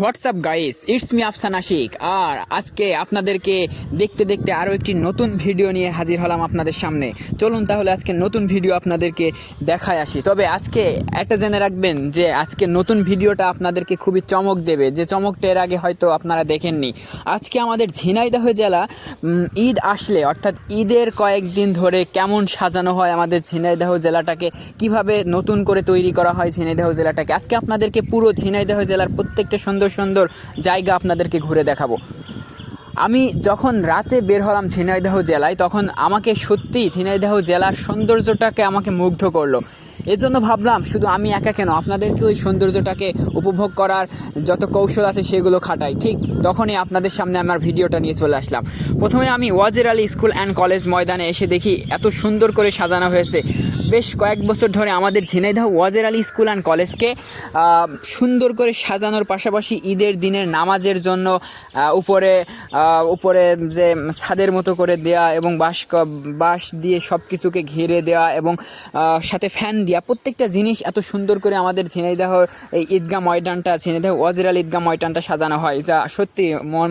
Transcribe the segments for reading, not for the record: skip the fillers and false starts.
WhatsApp guys, it's me Afsan Ashik. আর আজকে আপনাদেরকে দেখতে দেখতে আরও একটি নতুন ভিডিও নিয়ে হাজির হলাম আপনাদের সামনে। চলুন তাহলে আজকে নতুন ভিডিও আপনাদেরকে দেখায় আসি। তবে আজকে একটা জেনে রাখবেন যে আজকে নতুন ভিডিওটা আপনাদেরকে খুবই চমক দেবে, যে চমকটা এর আগে হয়তো আপনারা দেখেননি। আজকে আমাদের ঝিনাইদহ জেলা ঈদ আসলে অর্থাৎ ঈদের কয়েকদিন ধরে কেমন সাজানো হয় আমাদের ঝিনাইদহ জেলাটাকে, কিভাবে নতুন করে তৈরি করা হয় ঝিনাইদহ জেলাটাকে, আজকে আপনাদেরকে পুরো ঝিনাইদহ জেলার প্রত্যেকটা সুন্দর সুন্দর জায়গা আপনাদেরকে ঘুরে দেখাবো। আমি যখন রাতে বের হলাম ঝিনাইদহ জেলায়, তখন আমাকে সত্যিই ঝিনাইদহ জেলার সৌন্দর্যটাকে আমাকে মুগ্ধ করলো। এজন্য ভাবলাম শুধু আমি একা কেন, আপনাদেরকে ওই সৌন্দর্যটাকে উপভোগ করার যত কৌশল আছে সেগুলো খাটাই। ঠিক তখনই আপনাদের সামনে আমার ভিডিওটা নিয়ে চলে আসলাম। প্রথমে আমি ওয়াজের আলী স্কুল অ্যান্ড কলেজ ময়দানে এসে দেখি এত সুন্দর করে সাজানো হয়েছে। বেশ কয়েক বছর ধরে আমাদের ঝিনাইদহ ওয়াজের আলী স্কুল অ্যান্ড কলেজকে সুন্দর করে সাজানোর পাশাপাশি ঈদের দিনের নামাজের জন্য উপরে যে ছাদের মতো করে দেয়া এবং বাঁশ দিয়ে সব কিছুকে ঘিরে দেওয়া এবং সাথে ফ্যান দেওয়া, প্রত্যেকটা জিনিস এত সুন্দর করে আমাদের ঝিনাইদহ এই ঈদগাহ ময়দানটা, ঝিনাইদহ ওয়াজের আলী ঈদগাহ ময়দানটা সাজানো হয়, যা সত্যি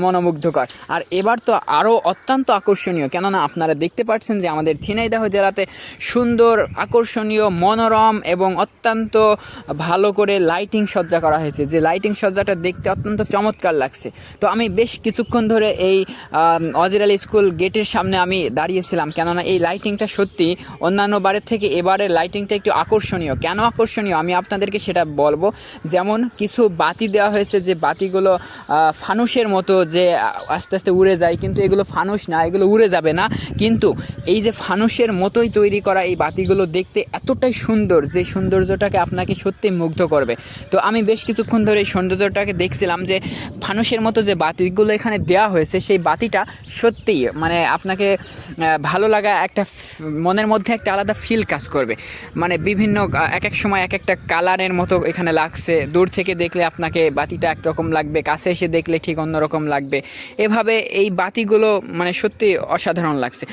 মনোমুগ্ধকর। আর এবার তো আরও অত্যন্ত আকর্ষণীয়, কেননা আপনারা দেখতে পাচ্ছেন যে আমাদের ঝিনাইদহ জেলাতে সুন্দর, আকর্ষণীয়, মনোরম এবং অত্যন্ত ভালো করে লাইটিং সজ্জা করা হয়েছে, যে লাইটিং সজ্জাটা দেখতে অত্যন্ত চমৎকার লাগছে। তো আমি বেশ কিছুক্ষণ ধরে এই ওয়াজের আলী স্কুল গেটের সামনে আমি দাঁড়িয়েছিলাম, কেননা এই লাইটিংটা সত্যি অন্যান্য বারের থেকে এবারের লাইটিংটা একটু আকর্ষণীয়। কেন আকর্ষণীয় আমি আপনাদেরকে সেটা বলবো। যেমন কিছু বাতি দেওয়া হয়েছে, যে বাতিগুলো ফানুসের মতো, যে আস্তে আস্তে উড়ে যায়, কিন্তু এগুলো ফানুস না, এগুলো উড়ে যাবে না। কিন্তু এই যে ফানুসের মতোই তৈরি করা এই বাতিগুলো দেখতে এতটাই সুন্দর, যে সৌন্দর্যটাকে আপনাকে সত্যি মুগ্ধ করবে। তো আমি বেশ কিছুক্ষণ ধরে এই সৌন্দর্যটাকে দেখছিলাম, যে ফানুসের মতো যে বাতিগুলো এখানে দেওয়া হয়েছে, সেই বাতিটা সত্যি মানে আপনাকে ভালো লাগা, একটা মনের মধ্যে একটা আলাদা ফিল কাজ করবে। মানে বিভিন্ন এক এক সময় এক একটা কালারের মতো এখানে লাগছে। দূর থেকে দেখলে আপনাকে বাতিটা একরকম লাগবে, কাছে এসে দেখলে ঠিক অন্যরকম লাগবে। এভাবে এই বাতিগুলো মানে সত্যি অসাধারণ লাগছে।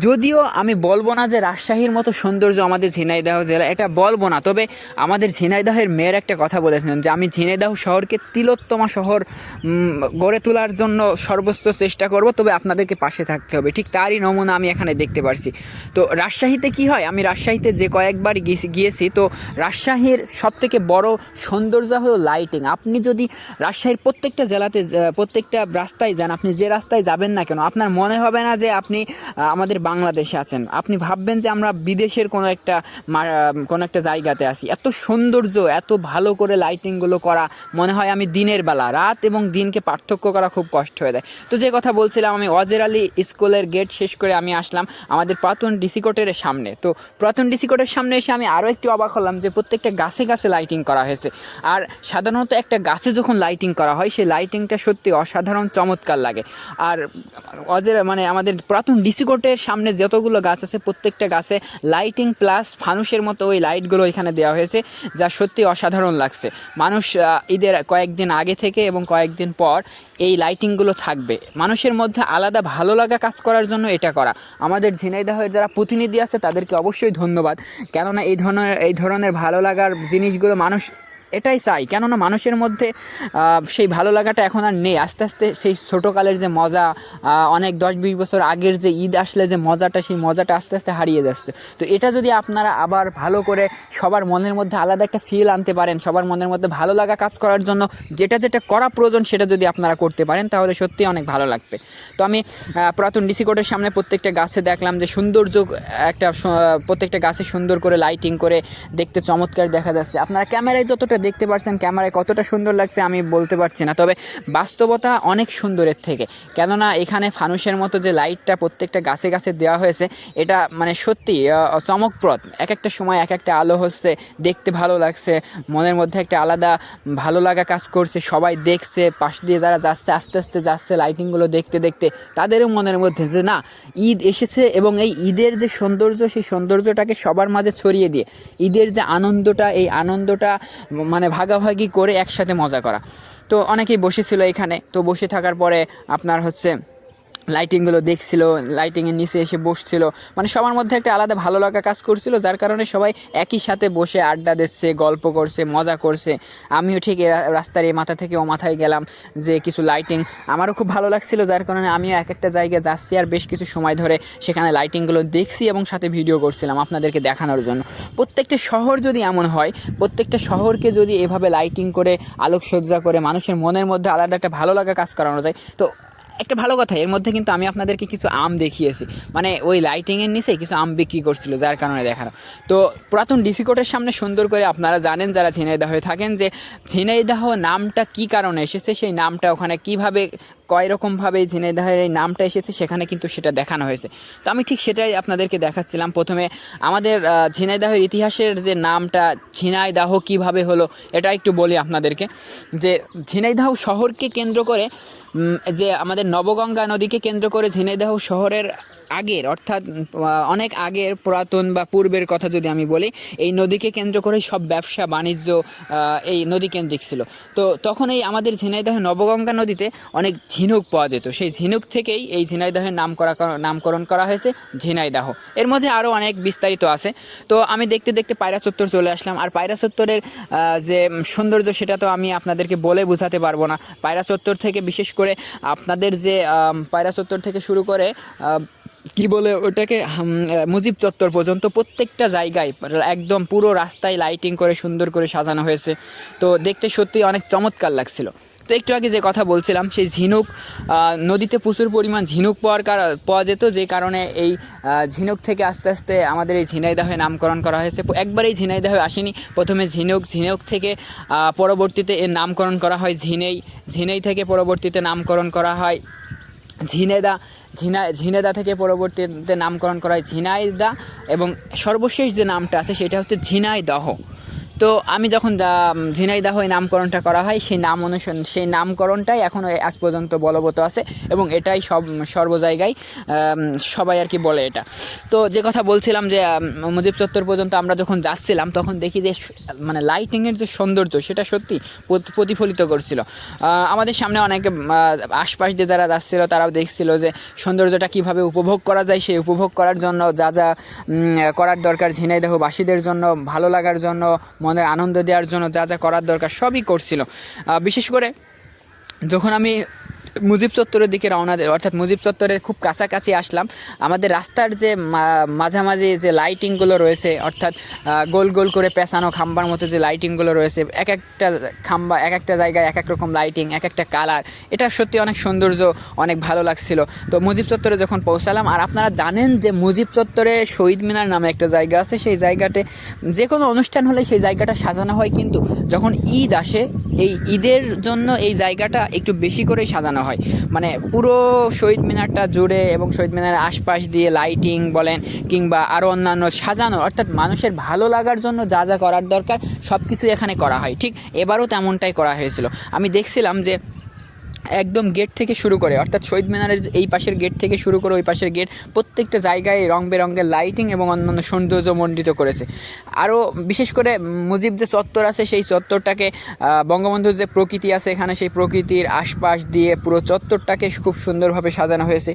যদিও আমি বলবো না যে রাজশাহীর মতো সৌন্দর্য আমাদের ঝিনাইদহ জেলা, এটা বলবো না। তবে আমাদের ঝিনাইদহের মেয়ের একটা কথা বলেছিলেন যে আমি ঝিনাইদহ শহরকে তিলোত্তমা শহর গড়ে তোলার জন্য সর্বোচ্চ চেষ্টা করব, তবে আপনাদেরকে পাশে থাকতে হবে। ঠিক তারই নমুনা আমি এখানে দেখতে পারছি। তো রাজশাহীতে কি হয়, আমি রাজশাহীতে যে কয়েকবার গিয়েছি, তো রাজশাহীর সবথেকে বড় সৌন্দর্য হলো লাইটিং। আপনি যদি রাজশাহীর প্রত্যেকটা জেলাতে, প্রত্যেকটা রাস্তায় যান, আপনি যে রাস্তায় যাবেন না কেন, আপনার মনে হবে না যে আপনি আমাদের বাংলাদেশে আছেন, আপনি ভাববেন যে আমরা বিদেশের কোনো একটা জায়গাতে আছি। এত সৌন্দর্য, এত ভালো করে লাইটিংগুলো করা, মনে হয় আমি দিনের বেলা, রাত এবং দিনকে পার্থক্য করা খুব কষ্ট হয়ে যায়। তো যে কথা বলছিলাম, আমি ওয়াজের আলী স্কুলের গেট শেষ করে আমি আসলাম আমাদের পুরাতন ডিসি কোর্টের সামনে। তো পুরাতন ডিসি কোর্টের সামনে এসে আমি আরও একটু অবাক হলাম যে প্রত্যেকটা গাছে গাছে লাইটিং করা হয়েছে। আর সাধারণত একটা গাছে যখন লাইটিং করা হয়, সেই লাইটিংটা সত্যি অসাধারণ চমৎকার লাগে। আর আমাদের পুরাতন ডিসি কোর্টের সামনে যতগুলো গাছ আছে, প্রত্যেকটা গাছে লাইটিং প্লাস ফানুসের মতো ওই লাইটগুলো এখানে দেওয়া হয়েছে, যা সত্যি অসাধারণ লাগছে। মানুষ ঈদের কয়েকদিন আগে থেকে এবং কয়েকদিন পর এই লাইটিংগুলো থাকবে, মানুষের মধ্যে আলাদা ভালো লাগা কাজ করার জন্য এটা করা। আমাদের ঝিনাইদহের যারা প্রতিনিধি আছে তাদেরকে অবশ্যই ধন্যবাদ, কেননা এই ধরনের ভালো লাগার জিনিসগুলো মানুষ এটাই চাই। কেননা মানুষের মধ্যে সেই ভালো লাগাটা এখন আর নেই। আস্তে আস্তে সেই ছোটোকালের যে মজা, অনেক 10-20 বছর আগের যে ঈদ আসলে যে মজাটা, সেই মজাটা আস্তে আস্তে হারিয়ে যাচ্ছে। তো এটা যদি আপনারা আবার ভালো করে সবার মনের মধ্যে আলাদা একটা ফিল আনতে পারেন, সবার মনের মধ্যে ভালো লাগা কাজ করার জন্য যেটা যেটা করা প্রয়োজন সেটা যদি আপনারা করতে পারেন, তাহলে সত্যিই অনেক ভালো লাগবে। তো আমি পুরাতন ডিসি কোর্টের সামনে প্রত্যেকটা গাছে দেখলাম যে সৌন্দর্য, প্রত্যেকটা গাছে সুন্দর করে লাইটিং করে দেখতে চমৎকার দেখা যাচ্ছে। আপনারা ক্যামেরায় যতটা দেখতে পাচ্ছেন, ক্যামেরায় কতটা সুন্দর লাগছে আমি বলতে পারছি না, তবে বাস্তবতা অনেক সুন্দরের থেকে। কেননা এখানে ফানুসের মতো যে লাইটটা প্রত্যেকটা গাছে গাছে দেওয়া হয়েছে, এটা মানে সত্যি চমকপ্রদ। এক একটা সময় এক একটা আলো হচ্ছে, দেখতে ভালো লাগছে, মনের মধ্যে একটা আলাদা ভালো লাগা কাজ করছে। সবাই দেখছে, পাশ দিয়ে যারা যাচ্ছে, আস্তে আস্তে যাচ্ছে লাইটিংগুলো দেখতে দেখতে, তাদেরও মনের মধ্যে যে না, ঈদ এসেছে এবং এই ঈদের যে সৌন্দর্য, সেই সৌন্দর্যটাকে সবার মাঝে ছড়িয়ে দিয়ে ঈদের যে আনন্দটা, এই আনন্দটা মানে ভাগাভাগি করে একসাথে মজা করা। তো অনেকেই বসেছিল এখানে। তো বসে থাকার পরে আপনার লাইটিংগুলো দেখছিল, লাইটিংয়ের নিচে এসে বসছিল, মানে সবার মধ্যে একটা আলাদা ভালো লাগা কাজ করছিল, যার কারণে সবাই একই সাথে বসে আড্ডা দিচ্ছে, গল্প করছে, মজা করছে। আমিও ঠিক রাস্তার এই মাথা থেকে ও মাথায় গেলাম যে কিছু লাইটিং আমারও খুব ভালো লাগছিল, যার কারণে আমিও এক একটা জায়গায় যাচ্ছি আর বেশ কিছু সময় ধরে সেখানে লাইটিংগুলো দেখছি এবং সাথে ভিডিও করছিলাম আপনাদেরকে দেখানোর জন্য। প্রত্যেকটা শহর যদি এমন হয়, প্রত্যেকটা শহরকে যদি এভাবে লাইটিং করে আলোকসজ্জা করে মানুষের মনের মধ্যে আলাদা একটা ভালো লাগা কাজ করানো যায়, তো একটা ভালো কথা। এর মধ্যে কিন্তু আমি আপনাদেরকে কিছু আম দেখিয়েছি, মানে ওই লাইটিংয়ের নিচে কিছু আম বিক্রি করছিল, যার কারণে দেখানো। তো পুরাতন ডিসি কোর্টের সামনে সুন্দর করে আপনারা জানেন যারা ঝিনাইদহ হয়ে থাকেন যে ঝিনাইদহ নামটা কী কারণে এসেছে, সেই নামটা ওখানে কীভাবে কয় রকমভাবে ঝিনাইদহের এই নামটা এসেছে সেখানে কিন্তু সেটা দেখানো হয়েছে। তো আমি ঠিক সেটাই আপনাদেরকে দেখাচ্ছিলাম। প্রথমে আমাদের ঝিনাইদহের ইতিহাসের যে নামটা ঝিনাইদহ কীভাবে হলো এটা একটু বলি আপনাদেরকে। যে ঝিনাইদহ শহরকে কেন্দ্র করে, যে আমাদের নবগঙ্গা নদীকে কেন্দ্র করে ঝিনাইদহ শহরের আগের, অর্থাৎ অনেক আগের পুরাতন বা পূর্বের কথা যদি আমি বলি, এই নদীকে কেন্দ্র করে সব ব্যবসা বাণিজ্য এই নদী কেন্দ্রিক ছিল। তো তখন এই আমাদের ঝিনাইদহে নবগঙ্গা নদীতে অনেক ঝিনুক পাওয়া যেত, সেই ঝিনুক থেকেই এই ঝিনাইদহের নামকরণ করা হয়েছে ঝিনাইদহ। এর মধ্যে আরও অনেক বিস্তারিত আছে। তো আমি দেখতে দেখতে পায়রা চত্বর চলে আসলাম। আর পায়রা চত্বরের যে সৌন্দর্য সেটা তো আমি আপনাদেরকে বলে বোঝাতে পারবো না। পায়রা চত্বর থেকে বিশেষ করে আপনাদের যে পায়রা চত্বর থেকে শুরু করে কি বলে ওটাকে মুজিব চত্বর পর্যন্ত প্রত্যেকটা জায়গায় একদম পুরো রাস্তায় লাইটিং করে সুন্দর করে সাজানো হয়েছে। তো দেখতে সত্যি অনেক চমৎকার লাগছিল। তো একটু আগে যে কথা বলছিলাম, সেই ঝিনুক, নদীতে প্রচুর পরিমাণ ঝিনুক পাওয়া যেত, যে কারণে এই ঝিনুক থেকে আস্তে আস্তে আমাদের এই ঝিনাইদহে নামকরণ করা হয়েছে। একবারেই ঝিনাইদহে আসেনি, প্রথমে ঝিনুক থেকে পরবর্তীতে এর নামকরণ করা হয় ঝিনাই থেকে পরবর্তীতে নামকরণ করা হয় ঝিনেদা থেকে পরবর্তীতে নামকরণ করা হয় ঝিনাইদা, এবং সর্বশেষ যে নামটা আছে সেটা হচ্ছে ঝিনাইদহ। তো আমি যখন ঝিনাইদহ এই নামকরণটা করা হয়, সেই নামকরণটাই এখন আজ পর্যন্ত বলবৎ আছে, এবং এটাই সর্ব জায়গায় সবাই আর কি বলে এটা। তো যে কথা বলছিলাম যে মুজিব চত্বর পর্যন্ত আমরা যখন যাচ্ছিলাম তখন দেখি যে মানে লাইটিংয়ের যে সৌন্দর্য সেটা সত্যি প্রতিফলিত করছিল। আমাদের সামনে অনেকে আশপাশ দিয়ে যারা যাচ্ছিল তারাও দেখছিল যে সৌন্দর্যটা কীভাবে উপভোগ করা যায়, সেই উপভোগ করার জন্য যা যা করার দরকার, ঝিনাইদহবাসীদের জন্য ভালো লাগার জন্য, মনের আনন্দ দেওয়ার জন্য যা যা করার দরকার সবই করছিল। বিশেষ করে যখন আমি মুজিব চত্বরের দিকে রওনা দেয়, অর্থাৎ মুজিব চত্বরের খুব কাছাকাছি আসলাম, আমাদের রাস্তার যে মাঝামাঝি যে লাইটিংগুলো রয়েছে, অর্থাৎ গোল গোল করে পেঁচানো খাম্বার মতো যে লাইটিংগুলো রয়েছে, এক একটা খাম্বা এক একটা জায়গায় এক এক রকম লাইটিং, এক একটা কালার, এটা সত্যি অনেক সৌন্দর্য, অনেক ভালো লাগছিল। তো মুজিব চত্বরে যখন পৌঁছালাম, আর আপনারা জানেন যে মুজিব চত্বরে শহীদ মিনার নামে একটা জায়গা আছে, সেই জায়গাতে যে কোনো অনুষ্ঠান হলে সেই জায়গাটা সাজানো হয়, কিন্তু যখন ঈদ আসে এই ঈদের জন্য এই জায়গাটা একটু বেশি করেই সাজানো হয়। মানে পুরো শহীদ মিনারটা জুড়ে এবং শহীদ মিনারের আশপাশ দিয়ে লাইটিং বলেন কিংবা আরও অন্যান্য সাজানো, অর্থাৎ মানুষের ভালো লাগার জন্য যা যা করার দরকার সব কিছুই এখানে করা হয়। ঠিক এবারও তেমনটাই করা হয়েছিল। আমি দেখছিলাম যে একদম গেট থেকে শুরু করে, অর্থাৎ শহীদ মিনারের এই পাশের গেট থেকে শুরু করে ওই পাশের গেট, প্রত্যেকটা জায়গায় রং বেরঙের লাইটিং এবং অন্যান্য সৌন্দর্য মণ্ডিত করেছে। আরও বিশেষ করে মুজিব যে চত্বর আছে সেই চত্বরটাকে, বঙ্গবন্ধুর যে প্রকৃতি আছে এখানে, সেই প্রকৃতির আশপাশ দিয়ে পুরো চত্বরটাকে খুব সুন্দরভাবে সাজানো হয়েছে।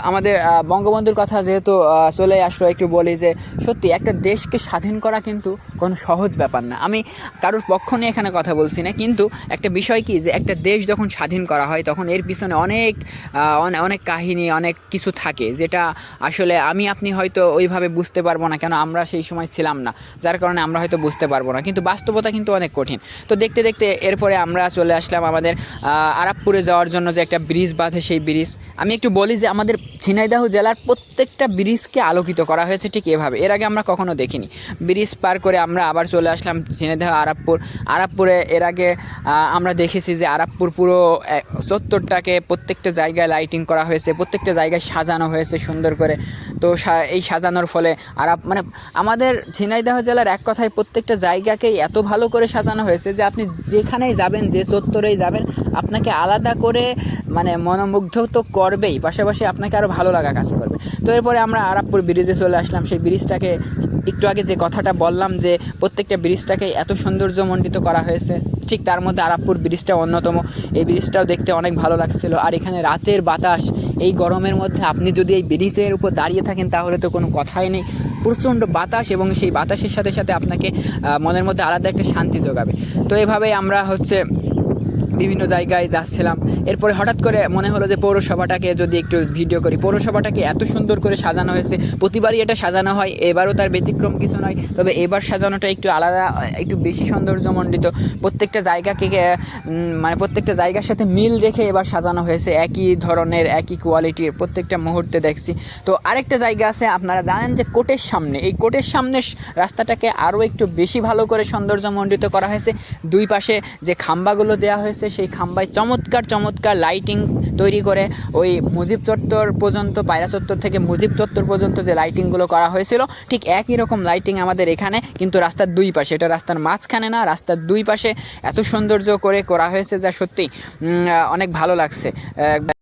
আমাদের বঙ্গবন্ধুর কথা যেহেতু চলে আসলো, একটু বলি যে সত্যি একটা দেশকে স্বাধীন করা কিন্তু কোনো সহজ ব্যাপার না। আমি কারোর পক্ষ নিয়ে এখানে কথা বলছি না, কিন্তু একটা বিষয় কি যে একটা দেশ যখন স্বাধীন করা হয় তখন এর পিছনে অনেক কাহিনী, অনেক কিছু থাকে, যেটা আসলে আপনি হয়তো ওইভাবে বুঝতে পারবো না, কেন আমরা সেই সময় ছিলাম না, যার কারণে আমরা হয়তো বুঝতে পারবো না, কিন্তু বাস্তবতা কিন্তু অনেক কঠিন। তো দেখতে দেখতে এরপরে আমরা চলে আসলাম আমাদের আরাপপুরে যাওয়ার জন্য, যে একটা ব্রিজ বাঁধে, সেই ব্রিজ। আমি একটু বলি যে আমাদের ঝিনাইদহ জেলার প্রত্যেকটা ব্রিজকে আলোকিত করা হয়েছে ঠিক এভাবে, এর আগে আমরা কখনো দেখিনি। ব্রিজ পার করে আমরা আবার চলে আসলাম ঝিনাইদহ আরাপপুরে। এর আগে আমরা দেখেছি যে আরাপপুর পুরো চত্বরটাকে প্রত্যেকটা জায়গায় লাইটিং করা হয়েছে, প্রত্যেকটা জায়গায় সাজানো হয়েছে সুন্দর করে। তো এই সাজানোর ফলে মানে আমাদের ঝিনাইদহ জেলার এক কথায় প্রত্যেকটা জায়গাকেই এত ভালো করে সাজানো হয়েছে যে আপনি যেখানেই যাবেন, যে চত্বরেই যাবেন, আপনাকে আলাদা করে মানে মনোমুগ্ধ তো করবেই, পাশাপাশি আপনাকে আরও ভালো লাগা কাজ করবে। তো এরপরে আমরা আরাপপুর ব্রিজে চলে আসলাম। সেই ব্রিজটাকে একটু আগে যে কথাটা বললাম যে প্রত্যেকটা ব্রিজটাকে এত সৌন্দর্যমণ্ডিত করা হয়েছে, ঠিক তার মধ্যে আরাপপুর ব্রিজটা অন্যতম। এই ব্রিজটাও দেখতে অনেক ভালো লাগছিল। আর এখানে রাতের বাতাস, এই গরমের মধ্যে আপনি যদি এই ব্রিজের উপর দাঁড়িয়ে থাকেন তাহলে তো কোনো কথাই নেই। প্রচণ্ড বাতাস এবং সেই বাতাসের সাথে সাথে আপনাকে মনের মধ্যে আলাদা একটা শান্তি যোগাবে। তো এভাবেই আমরা বিভিন্ন জায়গায় যাচ্ছিলাম। এরপরে হঠাৎ করে মনে হলো যে পৌরসভাটাকে যদি একটু ভিডিও করি। পৌরসভাটাকে এত সুন্দর করে সাজানো হয়েছে, প্রতিবারই এটা সাজানো হয়, এবারও তার ব্যতিক্রম কিছু নয়। তবে এবার সাজানোটা একটু আলাদা, একটু বেশি সৌন্দর্যমণ্ডিত। প্রত্যেকটা জায়গাকে প্রত্যেকটা জায়গার সাথে মিল রেখে এবার সাজানো হয়েছে, একই ধরনের একই কোয়ালিটির প্রত্যেকটা মুহূর্তে দেখছি। তো আরেকটা জায়গা আছে, আপনারা জানেন যে কোর্টের সামনে, এই কোর্টের সামনে রাস্তাটাকে আরও একটু বেশি ভালো করে সৌন্দর্যমণ্ডিত করা হয়েছে। দুই পাশে যে খাম্বাগুলো দেওয়া হয়েছে সেই খাম্বায় চমৎকার চমৎকার লাইটিং তৈরি করে ওই মুজিব চত্বর পর্যন্ত, পায়রা চত্বর থেকে মুজিব চত্বর পর্যন্ত যে লাইটিংগুলো করা হয়েছিল ঠিক একই রকম লাইটিং আমাদের এখানে, কিন্তু রাস্তার দুই পাশে, এটা রাস্তার মাঝখানে না, রাস্তার দুই পাশে এত সৌন্দর্য করে করা হয়েছে যা সত্যি অনেক ভালো লাগছে।